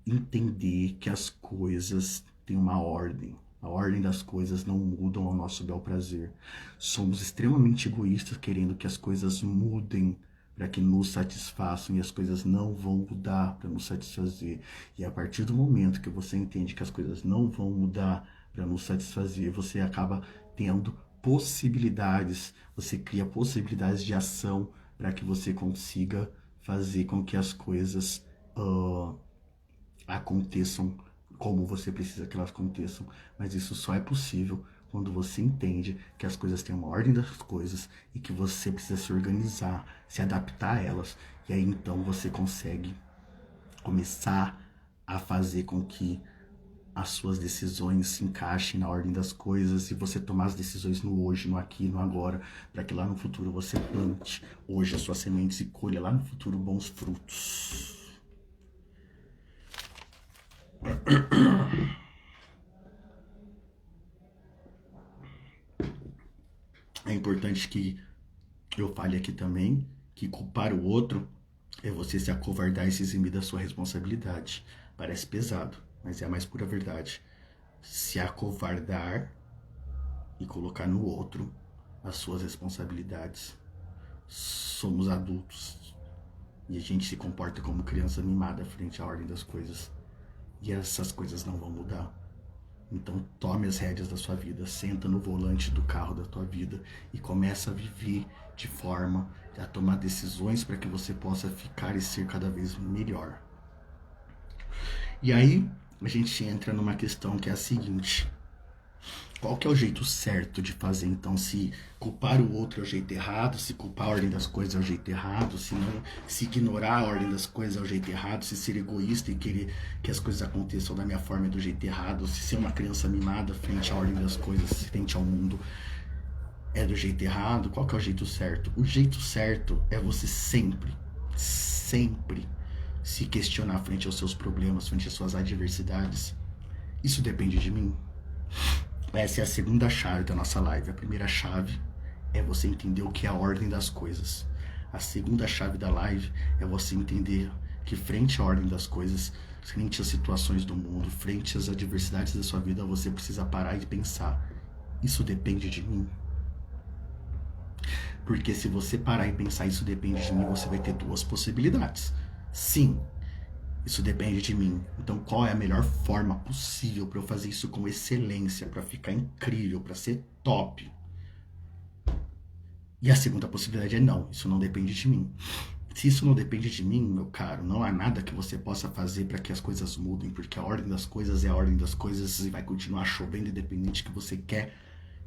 [SPEAKER 1] entender que as coisas têm uma ordem. A ordem das coisas não mudam ao nosso bel prazer. Somos extremamente egoístas querendo que as coisas mudem para que nos satisfaçam, e as coisas não vão mudar para nos satisfazer. E a partir do momento que você entende que as coisas não vão mudar para nos satisfazer, você acaba tendo possibilidades, você cria possibilidades de ação para que você consiga fazer com que as coisas aconteçam como você precisa que elas aconteçam. Mas isso só é possível quando você entende que as coisas têm uma ordem das coisas e que você precisa se organizar, se adaptar a elas. E aí então você consegue começar a fazer com que as suas decisões se encaixem na ordem das coisas, e você tomar as decisões no hoje, no aqui, no agora, para que lá no futuro você plante hoje as suas sementes e colha lá no futuro bons frutos. É importante que eu fale aqui também que culpar o outro é você se acovardar e se eximir da sua responsabilidade. Parece pesado, mas é a mais pura verdade. Se acovardar e colocar no outro as suas responsabilidades. Somos adultos e a gente se comporta como criança mimada frente à ordem das coisas. E essas coisas não vão mudar. Então tome as rédeas da sua vida, senta no volante do carro da tua vida e começa a viver de forma a tomar decisões para que você possa ficar e ser cada vez melhor. E aí a gente entra numa questão que é a seguinte: qual que é o jeito certo de fazer? Então, se culpar o outro é o jeito errado, se culpar a ordem das coisas é o jeito errado, se ignorar a ordem das coisas é o jeito errado, se ser egoísta e querer que as coisas aconteçam da minha forma é do jeito errado, se ser uma criança mimada frente à ordem das coisas, frente ao mundo, é do jeito errado, qual que é o jeito certo? O jeito certo é você sempre se questionar frente aos seus problemas, frente às suas adversidades. Isso depende de mim? Essa é a segunda chave da nossa live. A primeira chave é você entender o que é a ordem das coisas. A segunda chave da live é você entender que frente à ordem das coisas, frente às situações do mundo, frente às adversidades da sua vida, você precisa parar e pensar: isso depende de mim? Porque se você parar e pensar isso depende de mim, você vai ter duas possibilidades. Sim, isso depende de mim. Então qual é a melhor forma possível para eu fazer isso com excelência, para ficar incrível, para ser top? E a segunda possibilidade é não, isso não depende de mim. Se isso não depende de mim, meu caro, não há nada que você possa fazer para que as coisas mudem, porque a ordem das coisas é a ordem das coisas e vai continuar chovendo independente que você quer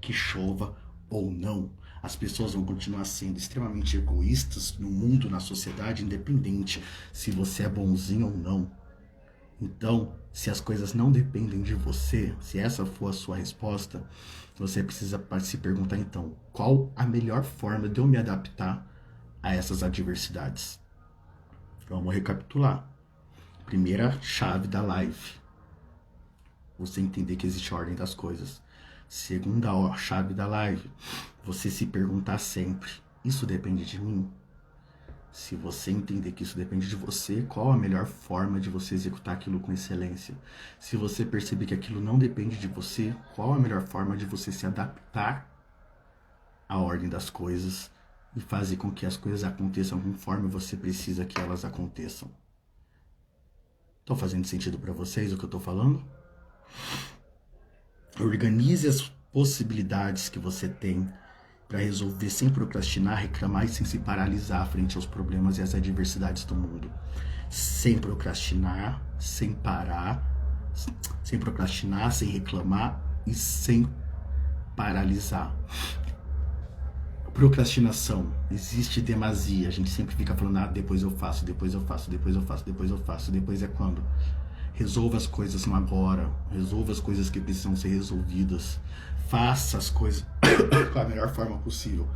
[SPEAKER 1] que chova ou não. As pessoas vão continuar sendo extremamente egoístas no mundo, na sociedade, independente se você é bonzinho ou não. Então, se as coisas não dependem de você, se essa for a sua resposta, você precisa se perguntar então, qual a melhor forma de eu me adaptar a essas adversidades? Vamos recapitular. Primeira chave da live, você entender que existe a ordem das coisas. Segunda chave da live, você se perguntar sempre, isso depende de mim? Se você entender que isso depende de você, qual a melhor forma de você executar aquilo com excelência? Se você perceber que aquilo não depende de você, qual a melhor forma de você se adaptar à ordem das coisas e fazer com que as coisas aconteçam conforme você precisa que elas aconteçam? Tô fazendo sentido para vocês o que eu tô falando? Organize as possibilidades que você tem para resolver sem procrastinar, reclamar e sem se paralisar frente aos problemas e às adversidades do mundo. Sem procrastinar, sem parar, sem procrastinar, sem reclamar e sem paralisar. Procrastinação, existe demasia, a gente sempre fica falando, ah, depois eu faço, depois eu faço, depois eu faço, depois eu faço, depois é quando? Resolva as coisas no agora, resolva as coisas que precisam ser resolvidas, faça as coisas com a melhor forma possível.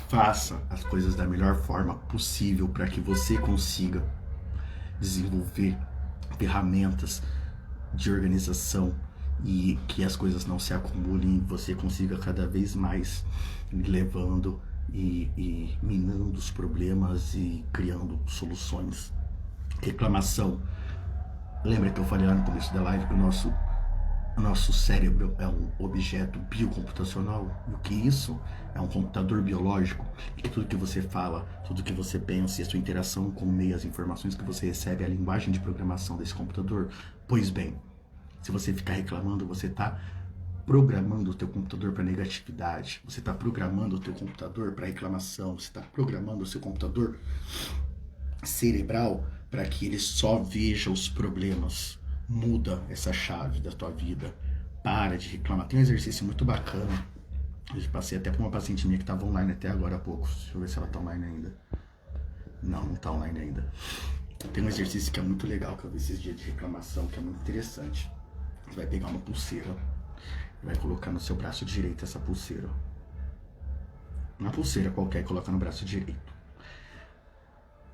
[SPEAKER 1] Faça as coisas da melhor forma possível para que você consiga desenvolver ferramentas de organização e que as coisas não se acumulem e você consiga cada vez mais levando e minando os problemas e criando soluções. Reclamação. Lembra que eu falei lá no começo da live que o nosso cérebro é um objeto biocomputacional? E o que isso? É um computador biológico. E que tudo que você fala, tudo que você pensa e a sua interação com o meio, as informações que você recebe, a linguagem de programação desse computador. Pois bem, se você ficar reclamando, você está programando o teu computador para negatividade, você está programando o teu computador para reclamação, você está programando o seu computador cerebral para que ele só veja os problemas. Muda essa chave da tua vida. Para de reclamar. Tem um exercício muito bacana. Eu passei até para uma paciente minha que estava online até agora há pouco. Deixa eu ver se ela está online ainda. Não está online ainda. Tem um exercício que é muito legal, que eu vi esses dias de reclamação, que é muito interessante. Você vai pegar uma pulseira e vai colocar no seu braço direito essa pulseira. Uma pulseira qualquer, coloca no braço direito.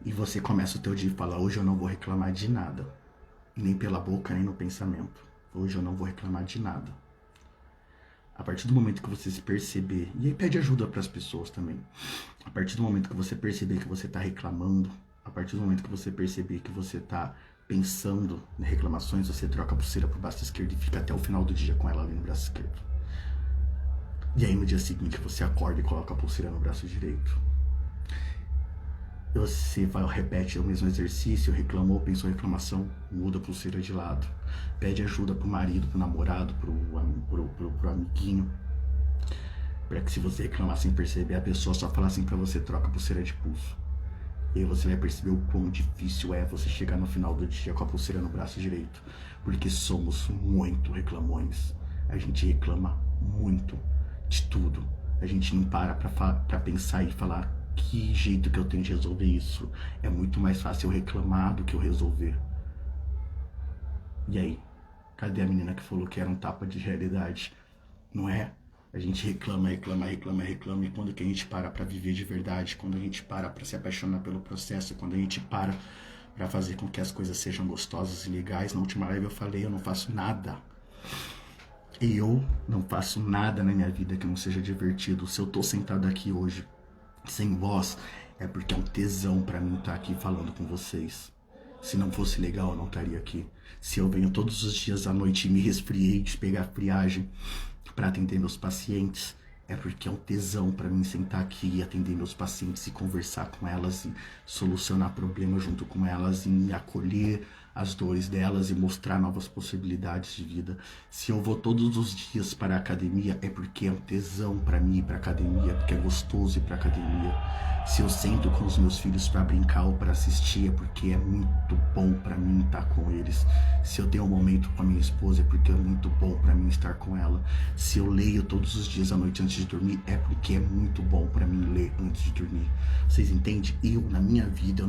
[SPEAKER 1] E você começa o teu dia e fala, hoje eu não vou reclamar de nada. Nem pela boca, nem no pensamento. Hoje eu não vou reclamar de nada. A partir do momento que você se perceber, e aí pede ajuda para as pessoas também. A partir do momento que você perceber que você está reclamando, a partir do momento que você perceber que você está pensando em reclamações, você troca a pulseira pro braço esquerdo e fica até o final do dia com ela ali no braço esquerdo. E aí no dia seguinte você acorda e coloca a pulseira no braço direito. Você repete o mesmo exercício, reclamou, pensou em reclamação, muda a pulseira de lado. Pede ajuda pro marido, pro namorado, pro amiguinho. Para que se você reclamar sem perceber, a pessoa só falar assim pra você, troca a pulseira de pulso. E aí você vai perceber o quão difícil é você chegar no final do dia com a pulseira no braço direito. Porque somos muito reclamões. A gente reclama muito de tudo. A gente não para pra pensar e falar, que jeito que eu tenho de resolver isso? É muito mais fácil eu reclamar do que eu resolver. E aí? Cadê a menina que falou que era um tapa de realidade? Não é? A gente reclama, e quando que a gente para pra viver de verdade? Quando a gente para pra se apaixonar pelo processo? Quando a gente para pra fazer com que as coisas sejam gostosas e legais? Na última live eu falei, eu não faço nada. Eu não faço nada na minha vida que não seja divertido. Se eu tô sentado aqui hoje sem voz, é porque é um tesão pra mim estar aqui falando com vocês. Se não fosse legal, eu não estaria aqui. Se eu venho todos os dias à noite e me resfriei de pegar friagem pra atender meus pacientes, é porque é um tesão pra mim sentar aqui e atender meus pacientes e conversar com elas e solucionar problemas junto com elas e me acolher, as dores delas e mostrar novas possibilidades de vida. Se eu vou todos os dias para a academia, é porque é um tesão para mim ir para a academia, porque é gostoso ir para a academia. Se eu sento com os meus filhos para brincar ou para assistir, é porque é muito bom para mim estar com eles. Se eu tenho um momento com a minha esposa, é porque é muito bom para mim estar com ela. Se eu leio todos os dias à noite antes de dormir, é porque é muito bom para mim ler antes de dormir. Vocês entendem? Eu, na minha vida,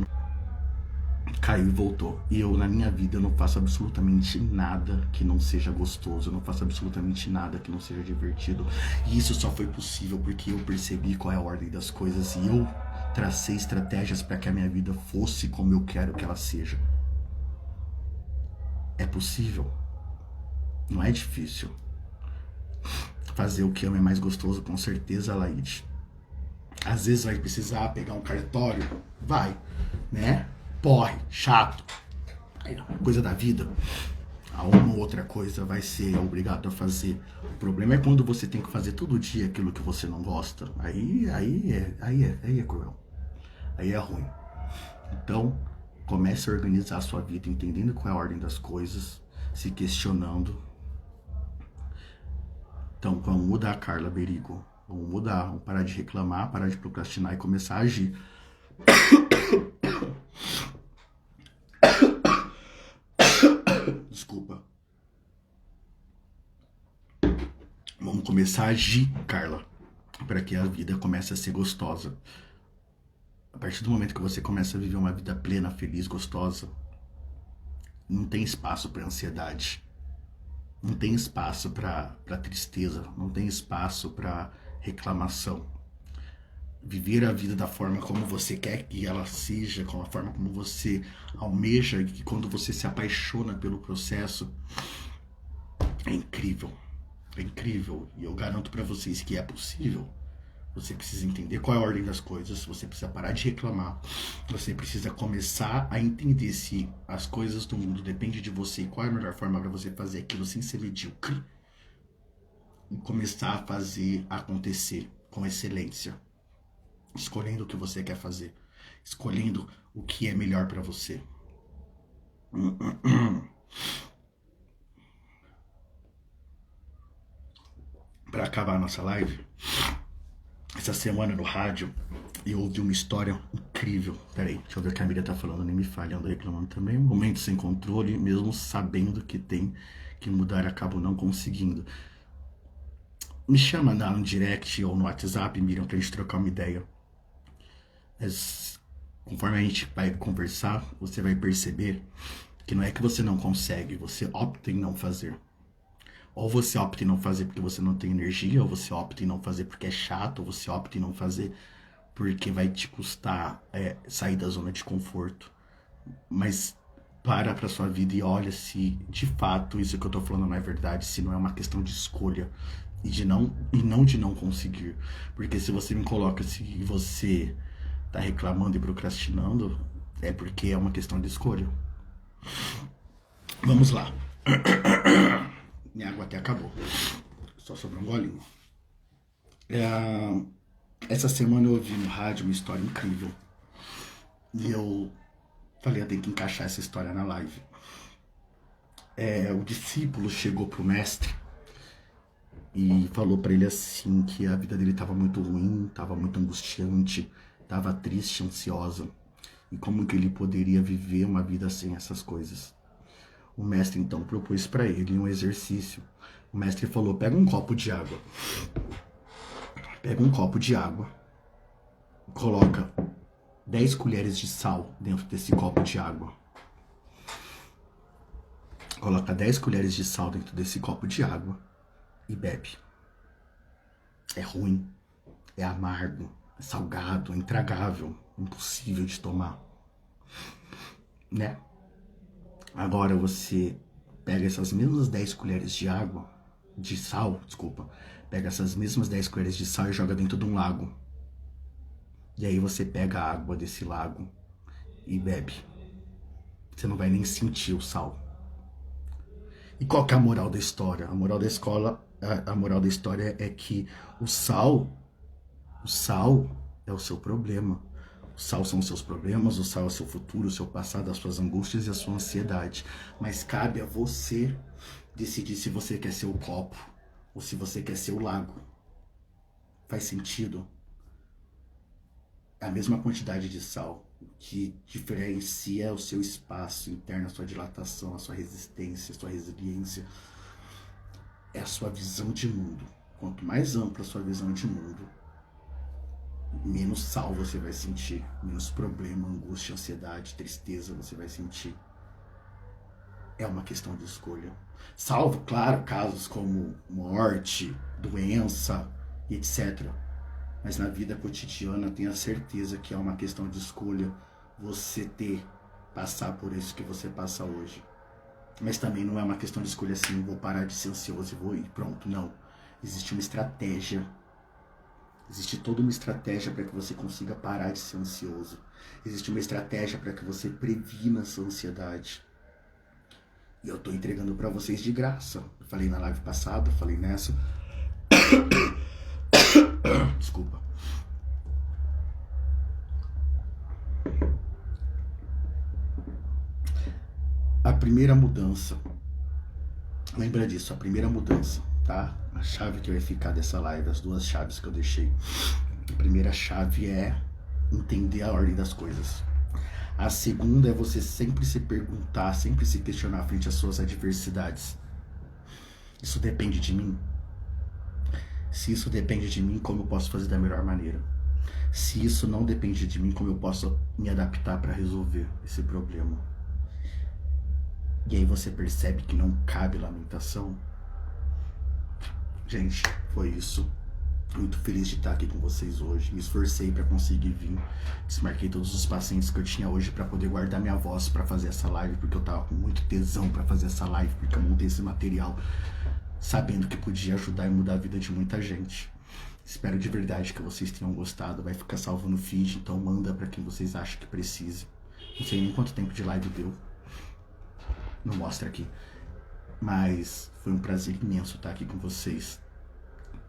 [SPEAKER 1] caiu e voltou. E eu, na minha vida, eu não faço absolutamente nada que não seja gostoso. Eu não faço absolutamente nada que não seja divertido. E isso só foi possível porque eu percebi qual é a ordem das coisas e eu tracei estratégias para que a minha vida fosse como eu quero que ela seja. É possível. Não é difícil. Fazer o que ama é mais gostoso, com certeza, Laide. Às vezes vai precisar pegar um cartório. Vai, né? Porre, chato, coisa da vida. Uma ou outra coisa vai ser obrigado a fazer. O problema é quando você tem que fazer todo dia aquilo que você não gosta. Aí é cruel. Aí é ruim. Então, comece a organizar a sua vida, entendendo qual é a ordem das coisas, se questionando. Então, vamos mudar, Carla Berigo. Vamos mudar, vamos parar de reclamar, parar de procrastinar e começar a agir. Desculpa. Vamos começar a agir, Carla, para que a vida comece a ser gostosa. A partir do momento que você começa a viver uma vida plena, feliz, gostosa, não tem espaço para ansiedade, não tem espaço para tristeza, não tem espaço para reclamação. Viver a vida da forma como você quer que ela seja, com a forma como você almeja, e quando você se apaixona pelo processo, é incrível. É incrível. E eu garanto para vocês que é possível. Você precisa entender qual é a ordem das coisas, você precisa parar de reclamar, você precisa começar a entender se as coisas do mundo dependem de você e qual é a melhor forma para você fazer aquilo sem ser medíocre. E começar a fazer acontecer com excelência. Escolhendo o que você quer fazer, escolhendo o que é melhor para você. Para acabar a nossa live, essa semana no rádio eu ouvi uma história incrível. Peraí, deixa eu ver o que a Miriam tá falando, nem me falha, ando reclamando também. Momento sem controle, mesmo sabendo que tem que mudar, acabo não conseguindo. Me chama no direct ou no WhatsApp, Miriam, pra gente trocar uma ideia. Mas, conforme a gente vai conversar, você vai perceber que não é que você não consegue, você opta em não fazer. Ou você opta em não fazer porque você não tem energia, ou você opta em não fazer porque é chato, ou você opta em não fazer porque vai te custar sair da zona de conforto. Mas pra sua vida e olha se de fato isso que eu tô falando não é verdade, se não é uma questão de escolha e não de não conseguir. Porque se você me coloca, se você tá reclamando e procrastinando, é porque é uma questão de escolha. Vamos lá. Minha água até acabou. Só sobrou um golinho. Essa semana eu ouvi no rádio uma história incrível. E eu falei, eu tenho que encaixar essa história na live. O discípulo chegou pro mestre e falou pra ele assim, que a vida dele tava muito ruim, tava muito angustiante, tava triste, ansiosa, e como que ele poderia viver uma vida sem essas coisas. O mestre então propôs para ele um exercício. O mestre falou, pega um copo de água, coloca 10 colheres de sal dentro desse copo de água. Coloca 10 colheres de sal dentro desse copo de água e bebe. É ruim, é amargo, é salgado, é intragável, impossível de tomar, né? Agora você pega essas mesmas 10 colheres de sal, pega essas mesmas 10 colheres de sal e joga dentro de um lago. E aí você pega a água desse lago e bebe. Você não vai nem sentir o sal. E qual que é a moral da história? A moral da história é que o sal é o seu problema. O sal são os seus problemas, o sal é o seu futuro, o seu passado, as suas angústias e a sua ansiedade. Mas cabe a você decidir se você quer ser o copo ou se você quer ser o lago. Faz sentido? É a mesma quantidade de sal. O que diferencia o seu espaço interno, a sua dilatação, a sua resistência, a sua resiliência, é a sua visão de mundo. Quanto mais ampla a sua visão de mundo, menos sal você vai sentir, menos problema, angústia, ansiedade, tristeza você vai sentir. É uma questão de escolha. Salvo, claro, casos como morte, doença, etc. Mas na vida cotidiana, tenha certeza que é uma questão de escolha você passar por isso que você passa hoje. Mas também não é uma questão de escolha assim, vou parar de ser ansioso e vou ir, pronto, não. Existe uma estratégia. Existe toda uma estratégia para que você consiga parar de ser ansioso. Existe uma estratégia para que você previna essa ansiedade. E eu estou entregando para vocês de graça. Eu falei na live passada, falei nessa. Desculpa. A primeira mudança. Lembra disso, a primeira mudança, tá? A chave que vai ficar dessa live, as duas chaves que eu deixei. A primeira chave é entender a ordem das coisas. A segunda é você sempre se perguntar, sempre se questionar frente às suas adversidades. Isso depende de mim? Se isso depende de mim, como eu posso fazer da melhor maneira? Se isso não depende de mim, como eu posso me adaptar para resolver esse problema? E aí você percebe que não cabe lamentação. Gente, foi isso. Muito feliz de estar aqui com vocês hoje. Me esforcei para conseguir vir. Desmarquei todos os pacientes que eu tinha hoje para poder guardar minha voz para fazer essa live, porque eu tava com muito tesão para fazer essa live, porque eu montei esse material sabendo que podia ajudar e mudar a vida de muita gente. Espero de verdade que vocês tenham gostado. Vai ficar salvo no feed, então manda para quem vocês acham que precise. Não sei nem quanto tempo de live deu. Não mostra aqui. Mas foi um prazer imenso estar aqui com vocês.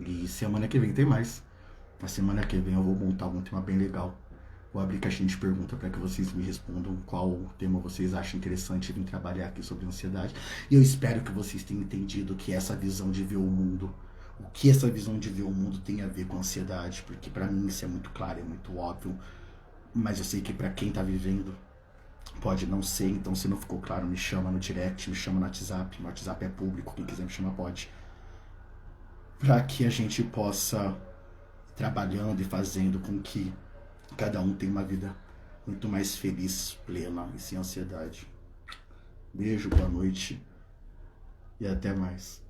[SPEAKER 1] E semana que vem tem mais. Na semana que vem eu vou montar um tema bem legal. Vou abrir caixinha de pergunta para que vocês me respondam qual tema vocês acham interessante vir trabalhar aqui sobre ansiedade. E eu espero que vocês tenham entendido que essa visão de ver o mundo, o que essa visão de ver o mundo tem a ver com ansiedade, porque para mim isso é muito claro, é muito óbvio, mas eu sei que para quem tá vivendo pode não ser, então se não ficou claro, me chama no direct, me chama no WhatsApp, meu WhatsApp é público, quem quiser me chamar pode, para que a gente possa ir trabalhando e fazendo com que cada um tenha uma vida muito mais feliz, plena e sem ansiedade. Beijo, boa noite e até mais.